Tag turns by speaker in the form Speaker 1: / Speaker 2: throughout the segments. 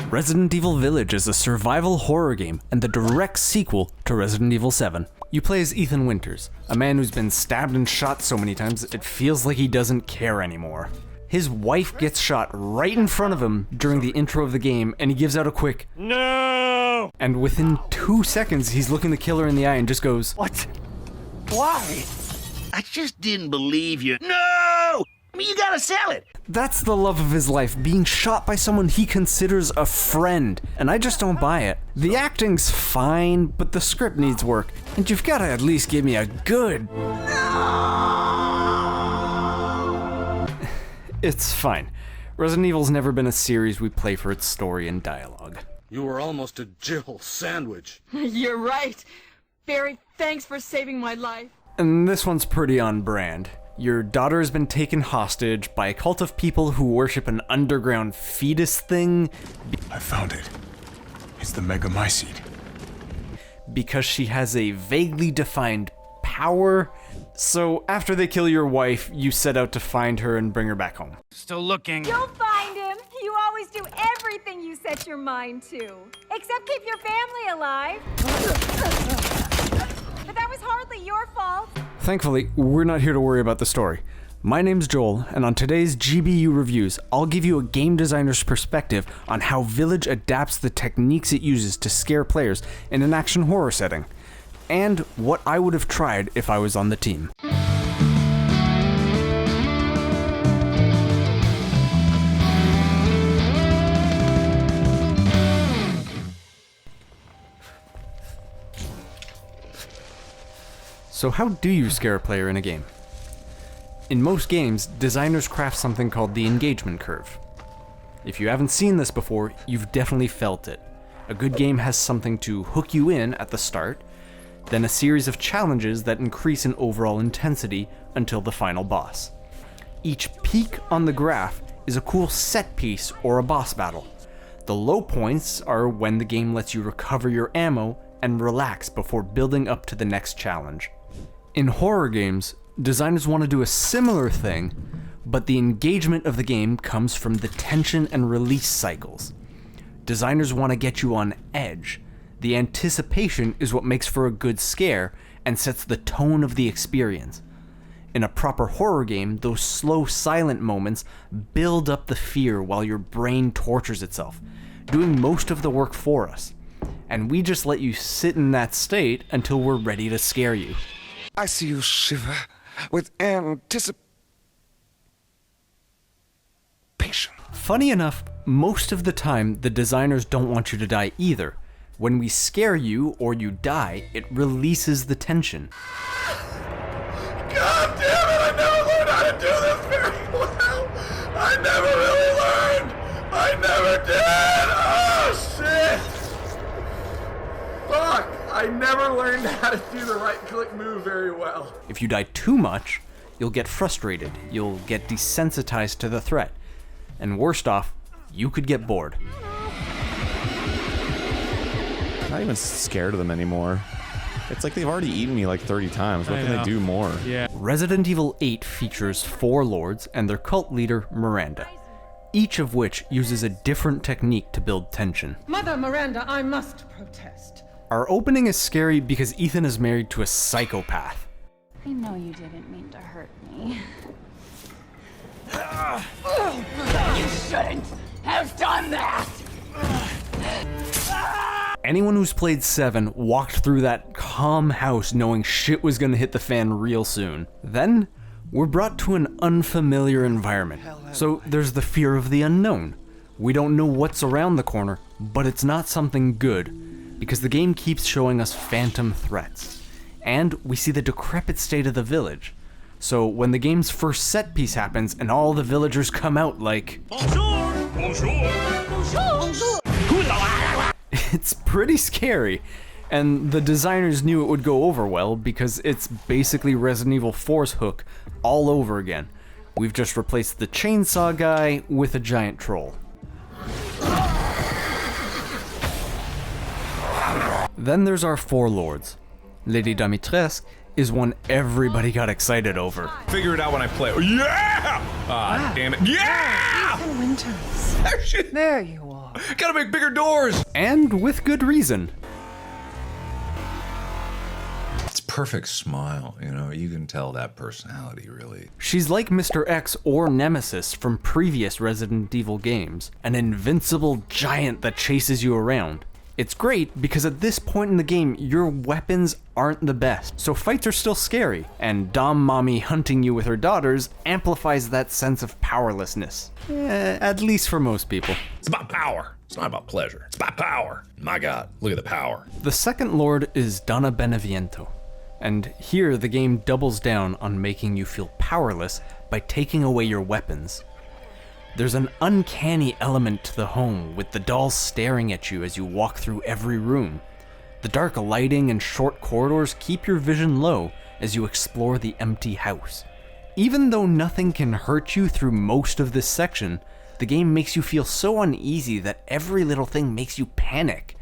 Speaker 1: Resident Evil Village is a survival horror game and the direct sequel to Resident Evil 7. You play as Ethan Winters, a man who's been stabbed and shot so many times it feels like he doesn't care anymore. His wife gets shot right in front of him during the intro of the game, and he gives out a quick "No!" And within 2 seconds, he's looking the killer in the eye and just goes,
Speaker 2: "What? Why? I just didn't believe you. No! I mean, you gotta sell it!"
Speaker 1: That's the love of his life, being shot by someone he considers a friend, and I just don't buy it. The acting's fine, but the script needs work, and you've gotta at least give me a good... It's fine. Resident Evil's never been a series we play for its story and dialogue.
Speaker 3: You were almost a Jill sandwich.
Speaker 4: You're right. Barry, thanks for saving my life.
Speaker 1: And this one's pretty on brand. Your daughter has been taken hostage by a cult of people who worship an underground fetus thing.
Speaker 5: I found it. It's the Megamycete.
Speaker 1: Because she has a vaguely defined power. So after they kill your wife, you set out to find her and bring her back home.
Speaker 5: Still looking.
Speaker 6: You'll find him. You always do everything you set your mind to. Except keep your family alive. But that was hardly your fault.
Speaker 1: Thankfully, we're not here to worry about the story. My name's Joel, and on today's GBU Reviews, I'll give you a game designer's perspective on how Village adapts the techniques it uses to scare players in an action horror setting, and what I would have tried if I was on the team. So how do you scare a player in a game? In most games, designers craft something called the engagement curve. If you haven't seen this before, you've definitely felt it. A good game has something to hook you in at the start, then a series of challenges that increase in overall intensity until the final boss. Each peak on the graph is a cool set piece or a boss battle. The low points are when the game lets you recover your ammo and relax before building up to the next challenge. In horror games, designers want to do a similar thing, but the engagement of the game comes from the tension and release cycles. Designers want to get you on edge. The anticipation is what makes for a good scare and sets the tone of the experience. In a proper horror game, those slow, silent moments build up the fear while your brain tortures itself, doing most of the work for us. And we just let you sit in that state until we're ready to scare you.
Speaker 7: I see you shiver with anticipation.
Speaker 1: Funny enough, most of the time, the designers don't want you to die either. When we scare you or you die, it releases the tension.
Speaker 3: God damn it, I never learned how to do this very well. I never really learned. I never did. Oh, shit. Fuck, I never learned how to do the right click move very well.
Speaker 1: If you die too much, you'll get frustrated, you'll get desensitized to the threat, and worst off, you could get bored.
Speaker 8: I'm not even scared of them anymore. It's like they've already eaten me like 30 times. What can they do more?
Speaker 5: Yeah.
Speaker 1: Resident Evil 8 features 4 lords and their cult leader, Miranda, each of which uses a different technique to build tension.
Speaker 4: Mother Miranda, I must protest.
Speaker 1: Our opening is scary because Ethan is married to a psychopath.
Speaker 6: I know you didn't mean to hurt me.
Speaker 4: You shouldn't have done that!
Speaker 1: Anyone who's played 7 walked through that calm house knowing shit was gonna hit the fan real soon. Then, we're brought to an unfamiliar environment. So there's the fear of the unknown. We don't know what's around the corner, but it's not something good, because the game keeps showing us phantom threats. And we see the decrepit state of the village. So when the game's first set piece happens and all the villagers come out like, "Bonjour! Bonjour! Bonjour! It's pretty scary. And the designers knew it would go over well because it's basically Resident Evil 4's Hook all over again. We've just replaced the chainsaw guy with a giant troll. Then there's our 4 lords. Lady Dimitrescu is one everybody got excited over.
Speaker 5: Figure it out when I play. Yeah!
Speaker 3: Ah, damn it. Yeah!
Speaker 4: Ethan Winters. There you are.
Speaker 3: Gotta make bigger doors!
Speaker 1: And with good reason.
Speaker 9: It's perfect smile, you know, you can tell that personality really.
Speaker 1: She's like Mr. X or Nemesis from previous Resident Evil games, an invincible giant that chases you around. It's great because at this point in the game, your weapons aren't the best, so fights are still scary, and Dom Mommy hunting you with her daughters amplifies that sense of powerlessness. At least for most people.
Speaker 3: It's about power. It's not about pleasure. It's about power. My God, look at the power.
Speaker 1: The second lord is Donna Beneviento, and here the game doubles down on making you feel powerless by taking away your weapons. There's an uncanny element to the home, with the dolls staring at you as you walk through every room. The dark lighting and short corridors keep your vision low as you explore the empty house. Even though nothing can hurt you through most of this section, the game makes you feel so uneasy that every little thing makes you panic.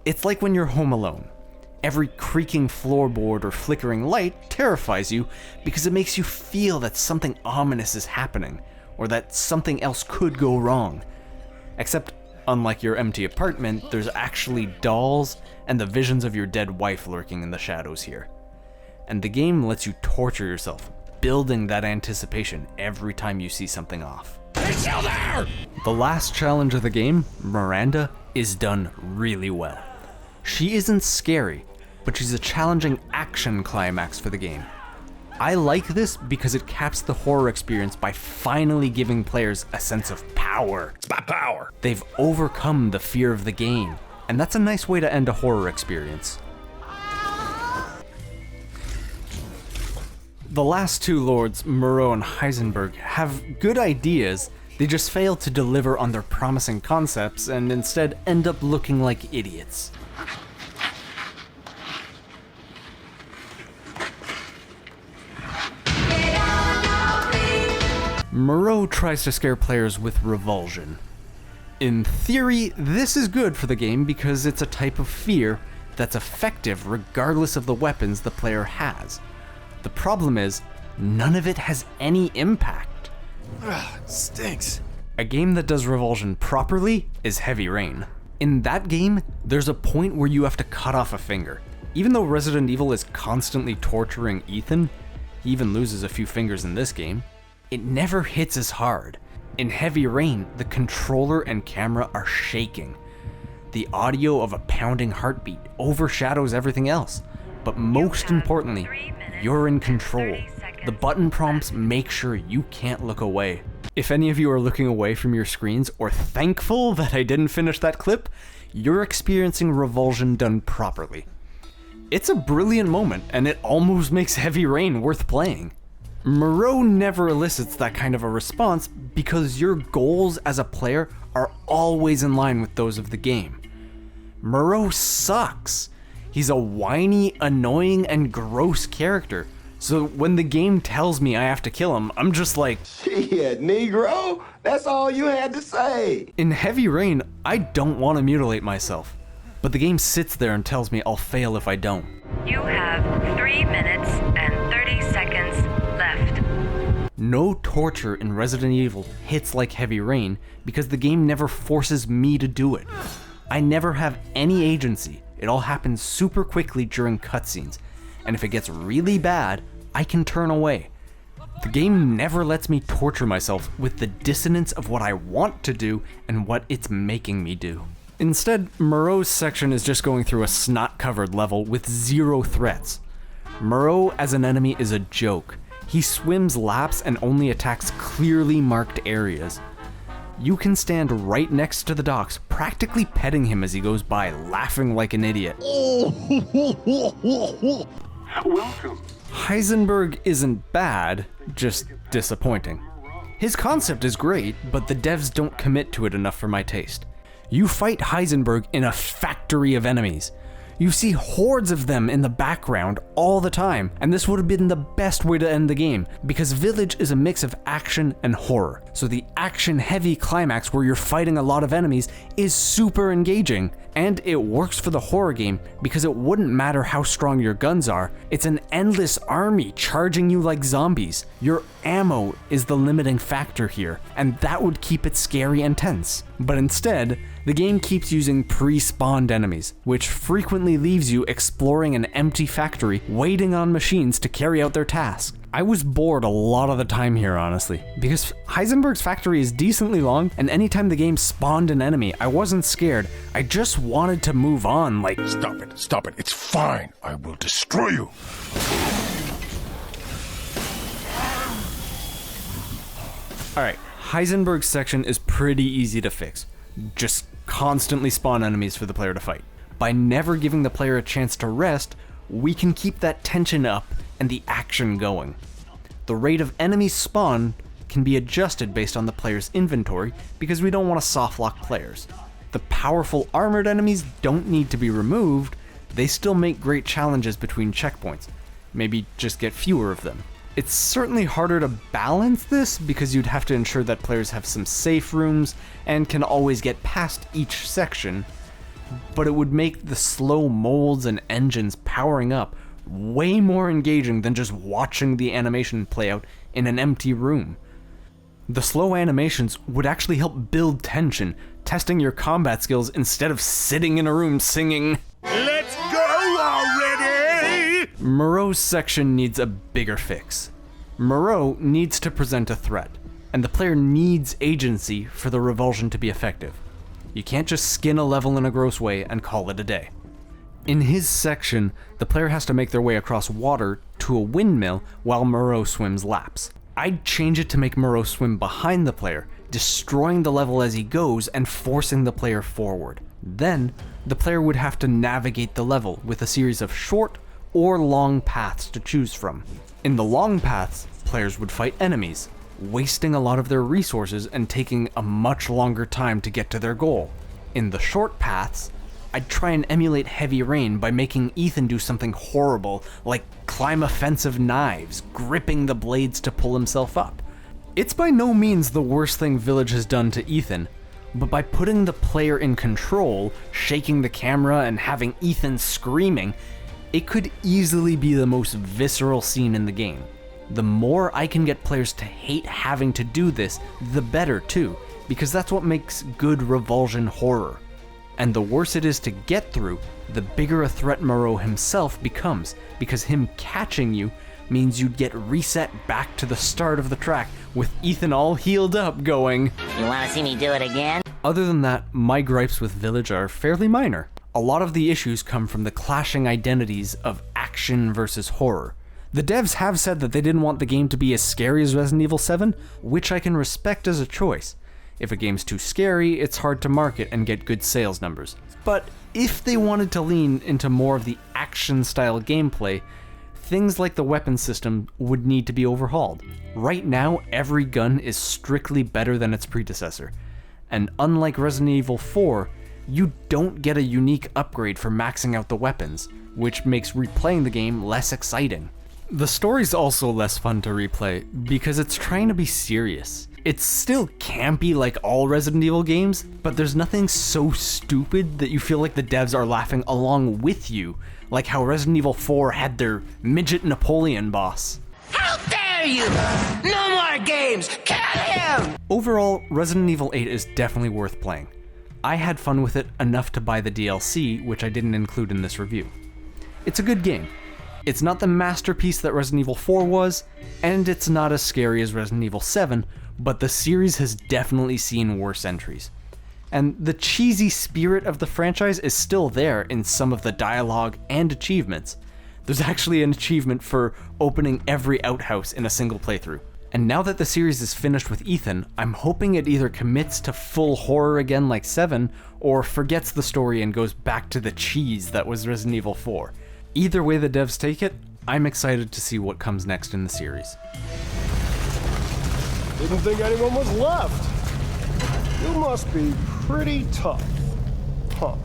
Speaker 1: It's like when you're home alone. Every creaking floorboard or flickering light terrifies you because it makes you feel that something ominous is happening, or that something else could go wrong. Except, unlike your empty apartment, there's actually dolls and the visions of your dead wife lurking in the shadows here. And the game lets you torture yourself, building that anticipation every time you see something off.
Speaker 3: He's still there!
Speaker 1: The last challenge of the game, Miranda, is done really well. She isn't scary, but she's a challenging action climax for the game. I like this because it caps the horror experience by finally giving players a sense of power.
Speaker 3: It's about power.
Speaker 1: They've overcome the fear of the game, and that's a nice way to end a horror experience. The last two lords, Moreau and Heisenberg, have good ideas, they just fail to deliver on their promising concepts and instead end up looking like idiots. Moreau tries to scare players with Revulsion. In theory, this is good for the game because it's a type of fear that's effective regardless of the weapons the player has. The problem is, none of it has any impact.
Speaker 5: Stinks.
Speaker 1: A game that does Revulsion properly is Heavy Rain. In that game, there's a point where you have to cut off a finger. Even though Resident Evil is constantly torturing Ethan, he even loses a few fingers in this game, it never hits as hard. In Heavy Rain, the controller and camera are shaking. The audio of a pounding heartbeat overshadows everything else. But most importantly, you're in control. The button prompts make sure you can't look away. If any of you are looking away from your screens or thankful that I didn't finish that clip, you're experiencing Revulsion done properly. It's a brilliant moment, and it almost makes Heavy Rain worth playing. Moreau never elicits that kind of a response because your goals as a player are always in line with those of the game. Moreau sucks. He's a whiny, annoying, and gross character, so when the game tells me I have to kill him, I'm just like,
Speaker 10: shit, Negro, that's all you had to say.
Speaker 1: In Heavy Rain, I don't want to mutilate myself, but the game sits there and tells me I'll fail if I don't.
Speaker 11: You have 3 minutes and 30 seconds left.
Speaker 1: No torture in Resident Evil hits like Heavy Rain because the game never forces me to do it. I never have any agency. It all happens super quickly during cutscenes, and if it gets really bad, I can turn away. The game never lets me torture myself with the dissonance of what I want to do and what it's making me do. Instead, Moreau's section is just going through a snot-covered level with 0 threats. Moreau as an enemy is a joke. He swims laps and only attacks clearly marked areas. You can stand right next to the docks, practically petting him as he goes by, laughing like an idiot.
Speaker 10: Welcome.
Speaker 1: Heisenberg isn't bad, just disappointing. His concept is great, but the devs don't commit to it enough for my taste. You fight Heisenberg in a factory of enemies. You see hordes of them in the background all the time, and this would have been the best way to end the game, because Village is a mix of action and horror. So the action-heavy climax where you're fighting a lot of enemies is super engaging, and it works for the horror game because it wouldn't matter how strong your guns are. It's an endless army charging you like zombies. Your ammo is the limiting factor here, and that would keep it scary and tense. But instead, the game keeps using pre-spawned enemies, which frequently leaves you exploring an empty factory, waiting on machines to carry out their task. I was bored a lot of the time here, honestly, because Heisenberg's factory is decently long, and anytime the game spawned an enemy, I wasn't scared. I just wanted to move on, like,
Speaker 3: Stop it, it's fine. I will destroy you.
Speaker 1: Alright, Heisenberg's section is pretty easy to fix. Just constantly spawn enemies for the player to fight. By never giving the player a chance to rest, we can keep that tension up and the action going. The rate of enemies spawn can be adjusted based on the player's inventory because we don't want to softlock players. The powerful armored enemies don't need to be removed, they still make great challenges between checkpoints. Maybe just get fewer of them. It's certainly harder to balance this because you'd have to ensure that players have some safe rooms and can always get past each section, but it would make the slow molds and engines powering up way more engaging than just watching the animation play out in an empty room. The slow animations would actually help build tension, testing your combat skills instead of sitting in a room singing,
Speaker 2: Let's go already!
Speaker 1: Moreau's section needs a bigger fix. Moreau needs to present a threat, and the player needs agency for the revulsion to be effective. You can't just skin a level in a gross way and call it a day. In his section, the player has to make their way across water to a windmill while Moreau swims laps. I'd change it to make Moreau swim behind the player, destroying the level as he goes and forcing the player forward. Then, the player would have to navigate the level with a series of short or long paths to choose from. In the long paths, players would fight enemies, wasting a lot of their resources and taking a much longer time to get to their goal. In the short paths, I'd try and emulate Heavy Rain by making Ethan do something horrible, like climb a fence of knives, gripping the blades to pull himself up. It's by no means the worst thing Village has done to Ethan, but by putting the player in control, shaking the camera and having Ethan screaming, it could easily be the most visceral scene in the game. The more I can get players to hate having to do this, the better too, because that's what makes good revulsion horror. And the worse it is to get through, the bigger a threat Moreau himself becomes, because him catching you means you'd get reset back to the start of the track with Ethan all healed up going,
Speaker 12: You wanna see me do it again?
Speaker 1: Other than that, my gripes with Village are fairly minor. A lot of the issues come from the clashing identities of action versus horror. The devs have said that they didn't want the game to be as scary as Resident Evil 7, which I can respect as a choice. If a game's too scary, it's hard to market and get good sales numbers. But if they wanted to lean into more of the action-style gameplay, things like the weapon system would need to be overhauled. Right now, every gun is strictly better than its predecessor. And unlike Resident Evil 4, you don't get a unique upgrade for maxing out the weapons, which makes replaying the game less exciting. The story's also less fun to replay because it's trying to be serious. It's still campy like all Resident Evil games, but there's nothing so stupid that you feel like the devs are laughing along with you, like how Resident Evil 4 had their midget Napoleon boss.
Speaker 12: How dare you! No more games! Kill him!
Speaker 1: Overall, Resident Evil 8 is definitely worth playing. I had fun with it enough to buy the DLC, which I didn't include in this review. It's a good game. It's not the masterpiece that Resident Evil 4 was, and it's not as scary as Resident Evil 7, but the series has definitely seen worse entries. And the cheesy spirit of the franchise is still there in some of the dialogue and achievements. There's actually an achievement for opening every outhouse in a single playthrough. And now that the series is finished with Ethan, I'm hoping it either commits to full horror again like 7, or forgets the story and goes back to the cheese that was Resident Evil 4. Either way the devs take it, I'm excited to see what comes next in the series.
Speaker 13: Didn't think anyone was left. You must be pretty tough. Huh.